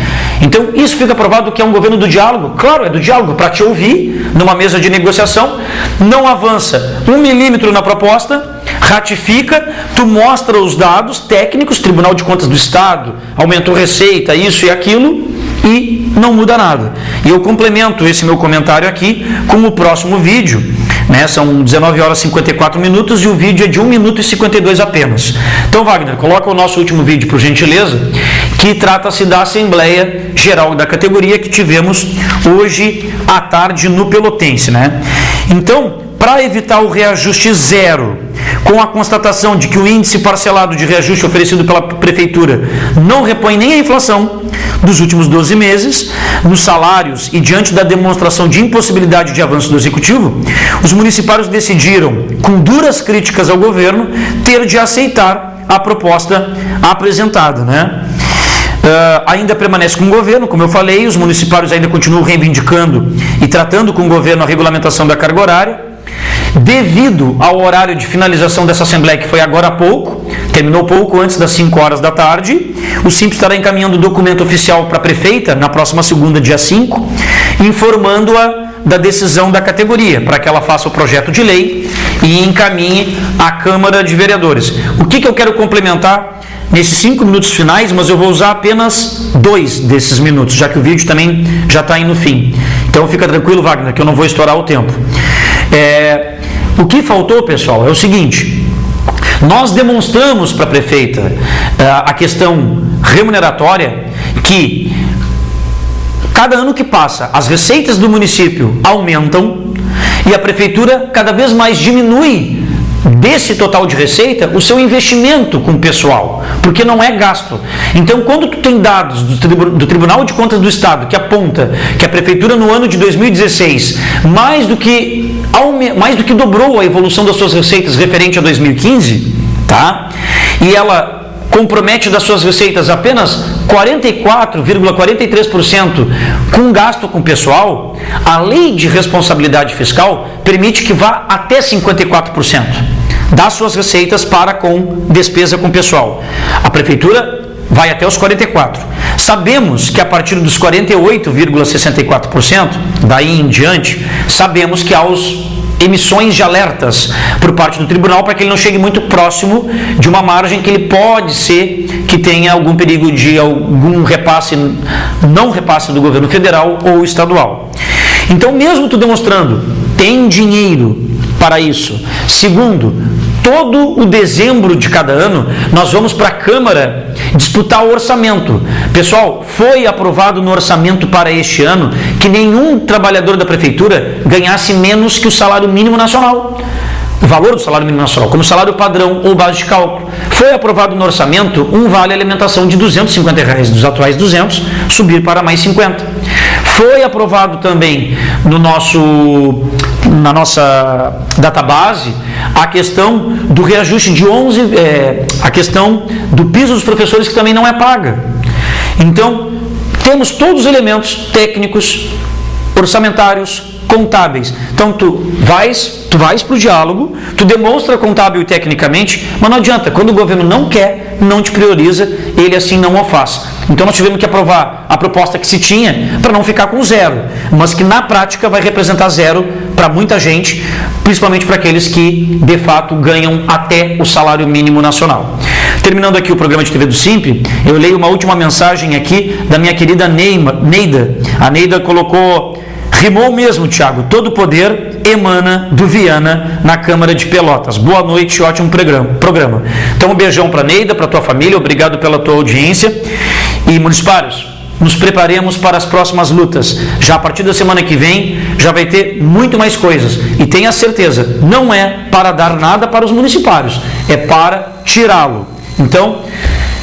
Então isso fica provado que é um governo do diálogo. Claro, é do diálogo, para te ouvir numa mesa de negociação. Não avança 1 milímetro na proposta, ratifica, tu mostra os dados técnicos, Tribunal de Contas do Estado, aumentou receita, isso e aquilo, e não muda nada. E eu complemento esse meu comentário aqui com o próximo vídeo, né? São 19 horas e 54 minutos e o vídeo é de 1 minuto e 52 apenas. Então, Wagner, coloca o nosso último vídeo, por gentileza, que trata-se da Assembleia Geral da categoria que tivemos hoje à tarde no Pelotense, né? Então, para evitar o reajuste zero, com a constatação de que o índice parcelado de reajuste oferecido pela Prefeitura não repõe nem a inflação dos últimos 12 meses nos salários e diante da demonstração de impossibilidade de avanço do Executivo, os municipários decidiram, com duras críticas ao governo, ter de aceitar a proposta apresentada, né? Ainda permanece com o governo, como eu falei, os municipários ainda continuam reivindicando e tratando com o governo a regulamentação da carga horária. Devido ao horário de finalização dessa Assembleia, que foi agora há pouco, terminou pouco antes das 5 horas da tarde, o SIMP estará encaminhando o documento oficial para a prefeita, na próxima segunda, dia 5, informando-a da decisão da categoria, para que ela faça o projeto de lei e encaminhe à Câmara de Vereadores. O que eu quero complementar nesses 5 minutos finais, mas eu vou usar apenas 2 desses minutos, já que o vídeo também já está indo no fim. Então fica tranquilo, Wagner, que eu não vou estourar o tempo. O que faltou, pessoal, é o seguinte: nós demonstramos para a prefeita a questão remuneratória, que cada ano que passa as receitas do município aumentam e a prefeitura cada vez mais diminui desse total de receita o seu investimento com o pessoal, porque não é gasto. Então, quando tu tem dados do Tribunal de Contas do Estado que aponta que a prefeitura no ano de 2016 mais do que dobrou a evolução das suas receitas referente a 2015, tá? E ela compromete das suas receitas apenas 44,43% com gasto com pessoal, a lei de responsabilidade fiscal permite que vá até 54% das suas receitas para com despesa com pessoal. A prefeitura vai até os 44%. Sabemos que a partir dos 48,64%, daí em diante, sabemos que há emissões de alertas por parte do tribunal para que ele não chegue muito próximo de uma margem que ele pode ser que tenha algum perigo de algum repasse, não repasse do governo federal ou estadual. Então, mesmo tu demonstrando, tem dinheiro para isso. Segundo, todo o dezembro de cada ano, nós vamos para a Câmara disputar o orçamento. Pessoal, foi aprovado no orçamento para este ano que nenhum trabalhador da Prefeitura ganhasse menos que o salário mínimo nacional. O valor do salário mínimo nacional, como salário padrão ou base de cálculo. Foi aprovado no orçamento um vale alimentação de R$ 250, dos atuais 200, subir para mais 50. Foi aprovado também na nossa database a questão do reajuste de 11, a questão do piso dos professores, que também não é paga. Então, temos todos os elementos técnicos, orçamentários, contábeis. Então, tu vais para o diálogo, tu demonstra contábil e tecnicamente, mas não adianta, quando o governo não quer, não te prioriza, ele assim não o faz. Então, nós tivemos que aprovar a proposta que se tinha para não ficar com zero, mas que na prática vai representar zero para muita gente, principalmente para aqueles que de fato ganham até o salário mínimo nacional. Terminando aqui o programa de TV do Simp, eu leio uma última mensagem aqui da minha querida Neida. A Neida colocou: rimou mesmo, Thiago, todo o poder emana do Viana na Câmara de Pelotas. Boa noite, ótimo programa. Então, um beijão para a Neida, para a tua família, obrigado pela tua audiência. E, municipários, nos preparemos para as próximas lutas. Já a partir da semana que vem, já vai ter muito mais coisas. E tenha certeza, não é para dar nada para os municipários, é para tirá-lo. Então,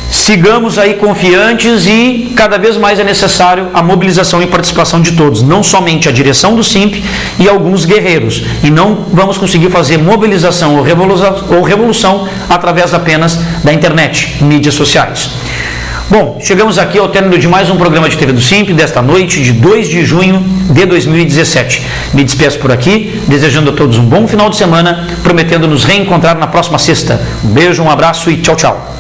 sigamos aí confiantes e cada vez mais é necessário a mobilização e participação de todos, não somente a direção do Simp e alguns guerreiros. E não vamos conseguir fazer mobilização ou revolução através apenas da internet, mídias sociais. Bom, chegamos aqui ao término de mais um programa de TV do Simp, desta noite de 2 de junho de 2017. Me despeço por aqui, desejando a todos um bom final de semana, prometendo nos reencontrar na próxima sexta. Um beijo, um abraço e tchau, tchau.